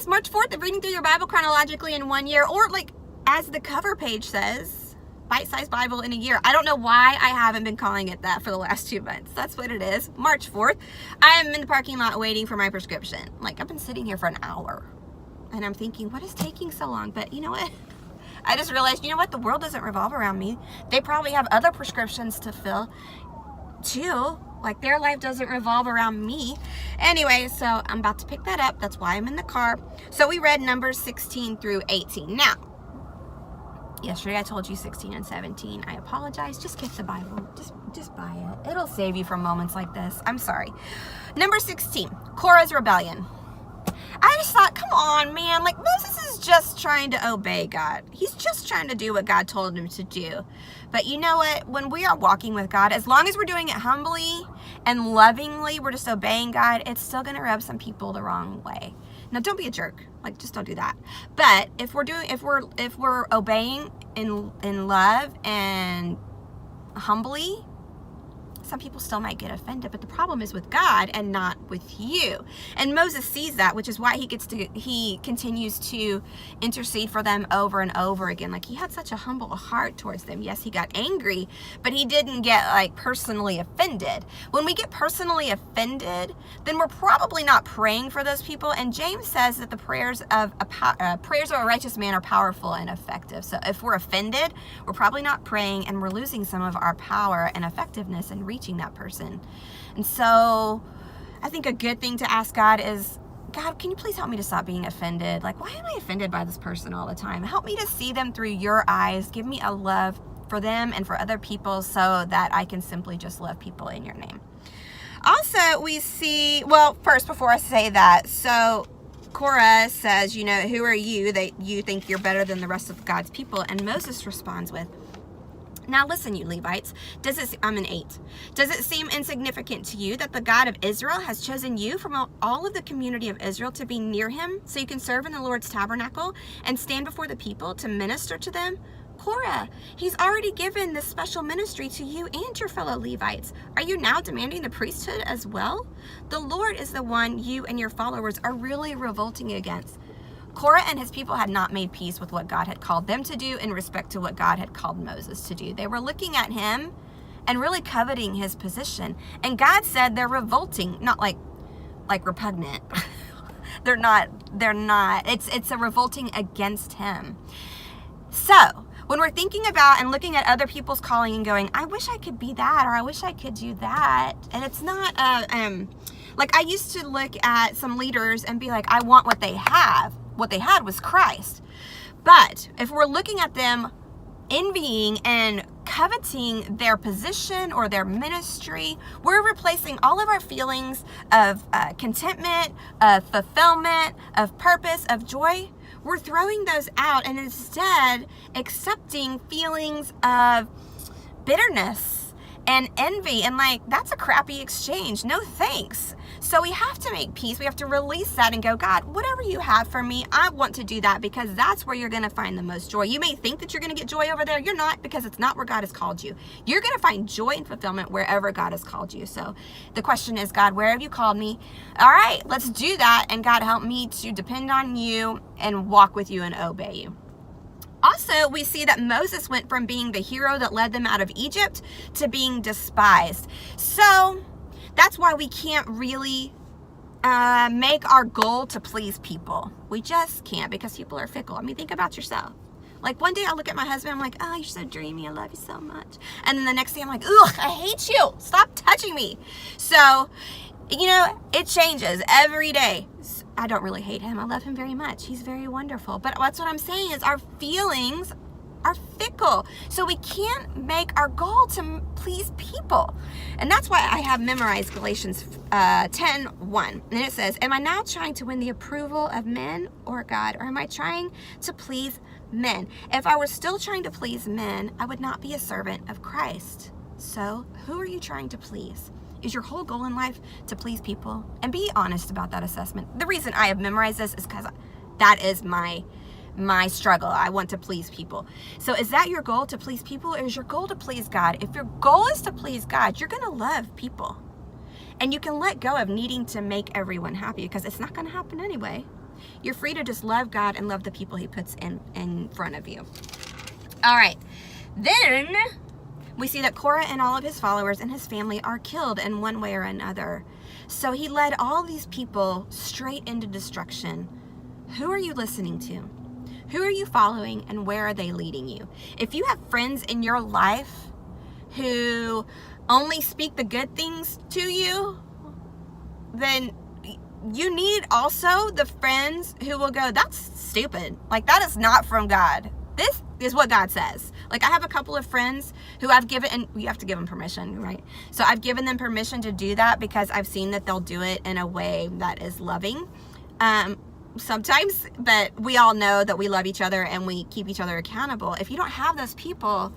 is March 4th of reading through your Bible chronologically in 1 year, or like as the cover page says, bite-sized Bible in a year. I don't know why I haven't been calling it that for the last 2 months. That's what it is. March 4th. I am in the parking lot waiting for my prescription. Like, I've been sitting here for an hour and I'm thinking, what is taking so long? But you know what? I just realized, you know what? The world doesn't revolve around me. They probably have other prescriptions to fill too. Like, their life doesn't revolve around me. Anyway, so I'm about to pick that up. That's why I'm in the car. So we read Numbers 16 through 18. Now, yesterday I told you 16 and 17. I apologize. Just get the Bible. Just buy it. It'll save you from moments like this. I'm sorry. Number 16, Korah's rebellion. I just thought, come on, man. Like, Moses is just trying to obey God. He's just trying to do what God told him to do. But you know what? When we are walking with God, as long as we're doing it humbly and lovingly, we're just obeying God, it's still going to rub some people the wrong way. Now, don't be a jerk. Like, just don't do that. But if we're obeying in love and humbly, some people still might get offended, but the problem is with God and not with you. And Moses sees that, which is why he continues to intercede for them over and over again. Like, he had such a humble heart towards them. Yes, he got angry, but he didn't get like personally offended. When we get personally offended, then we're probably not praying for those people. And James says that the prayers of a righteous man are powerful and effective. So if we're offended, we're probably not praying, and we're losing some of our power and effectiveness in reaching that person. And so I think a good thing to ask God is, God, can you please help me to stop being offended? Like, why am I offended by this person all the time? Help me to see them through your eyes. Give me a love for them and for other people so that I can simply just love people in your name. Also, we see, well, first, before I say that, so Korah says, you know, who are you that you think you're better than the rest of God's people? And Moses responds with, now listen, you Levites, I'm in 8. Does it seem insignificant to you that the God of Israel has chosen you from all of the community of Israel to be near him so you can serve in the Lord's tabernacle and stand before the people to minister to them? Korah, he's already given this special ministry to you and your fellow Levites. Are you now demanding the priesthood as well? The Lord is the one you and your followers are really revolting against. Korah and his people had not made peace with what God had called them to do in respect to what God had called Moses to do. They were looking at him and really coveting his position. And God said they're revolting, not like repugnant. They're not. It's a revolting against him. So when we're thinking about and looking at other people's calling and going, I wish I could be that, or I wish I could do that. And it's not, like, I used to look at some leaders and be like, I want what they have. What they had was Christ. But if we're looking at them envying and coveting their position or their ministry, we're replacing all of our feelings of contentment, of fulfillment, of purpose, of joy. We're throwing those out and instead accepting feelings of bitterness and envy, and like, that's a crappy exchange. No thanks. So we have to make peace. We have to release that and go, God, whatever you have for me, I want to do that, because that's where you're going to find the most joy. You may think that you're going to get joy over there. You're not, because it's not where God has called you. You're going to find joy and fulfillment wherever God has called you. So the question is, God, where have you called me? All right, let's do that. And God, help me to depend on you and walk with you and obey you. Also, we see that Moses went from being the hero that led them out of Egypt to being despised. So that's why we can't really make our goal to please people. We just can't, because people are fickle. I mean, think about yourself. Like, one day I'll look at my husband, I'm like, oh, you're so dreamy, I love you so much. And then the next day I'm like, ugh, I hate you. Stop touching me. So, you know, it changes every day. I don't really hate him. I love him very much. He's very wonderful. But that's what I'm saying is our feelings are fickle. So we can't make our goal to please people. And that's why I have memorized Galatians 10:1. And it says, am I now trying to win the approval of men or God? Or am I trying to please men? If I were still trying to please men, I would not be a servant of Christ. So who are you trying to please? Is your whole goal in life to please people? And be honest about that assessment. The reason I have memorized this is because that is my struggle. I want to please people. So is that your goal, to please people, or is your goal to please God? If your goal is to please God, you're going to love people. And you can let go of needing to make everyone happy, because it's not going to happen anyway. You're free to just love God and love the people he puts in front of you. All right. Then we see that Korah and all of his followers and his family are killed in one way or another. So he led all these people straight into destruction. Who are you listening to? Who are you following, and where are they leading you? If you have friends in your life who only speak the good things to you, then you need also the friends who will go, that's stupid. Like, that is not from God. This is what God says. Like, I have a couple of friends who I've given, and you have to give them permission, right? So I've given them permission to do that because I've seen that they'll do it in a way that is loving. Sometimes, but we all know that we love each other and we keep each other accountable. If you don't have those people,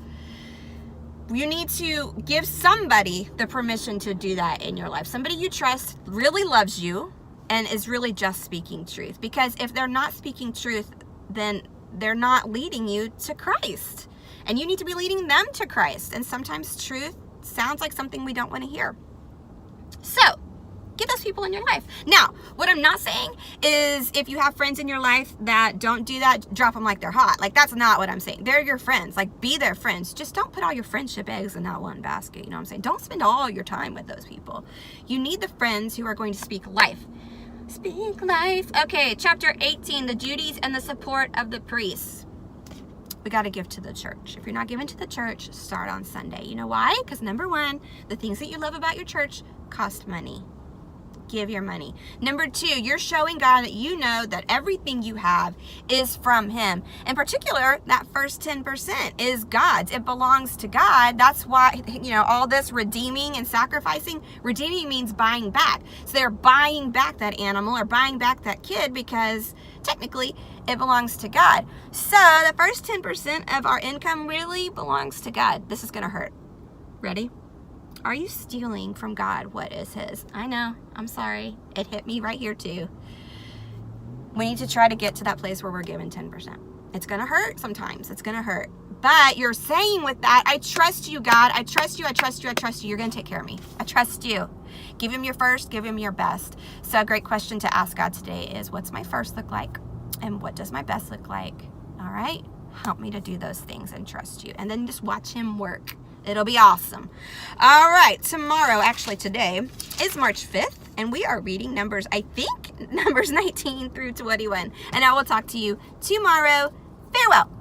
you need to give somebody the permission to do that in your life. Somebody you trust really loves you and is really just speaking truth. Because if they're not speaking truth, then they're not leading you to Christ. And you need to be leading them to Christ. And sometimes truth sounds like something we don't want to hear. So, get those people in your life. Now, what I'm not saying is if you have friends in your life that don't do that, drop them like they're hot. Like, that's not what I'm saying. They're your friends. Like, be their friends. Just don't put all your friendship eggs in that one basket. You know what I'm saying? Don't spend all your time with those people. You need the friends who are going to speak life. Speak life. Okay, chapter 18, the duties and the support of the priests. We got to give to the church. If you're not giving to the church, start on Sunday. You know why? Because number one, the things that you love about your church cost money. Give your money. Number two, you're showing God that you know that everything you have is from him. In particular, that first 10% is God's. It belongs to God. That's why, you know, all this redeeming and sacrificing. Redeeming means buying back. So they're buying back that animal or buying back that kid because technically it belongs to God. So the first 10% of our income really belongs to God. This is going to hurt. Ready? Are you stealing from God what is his? I know. I'm sorry. It hit me right here too. We need to try to get to that place where we're given 10%. It's going to hurt sometimes. It's going to hurt. But you're saying with that, I trust you, God. I trust you. I trust you. I trust you. You're going to take care of me. I trust you. Give him your first. Give him your best. So a great question to ask God today is, what's my first look like? And what does my best look like? All right? Help me to do those things and trust you. And then just watch him work. It'll be awesome. All right, tomorrow, actually today, is March 5th, and we are reading Numbers 19 through 21. And I will talk to you tomorrow. Farewell.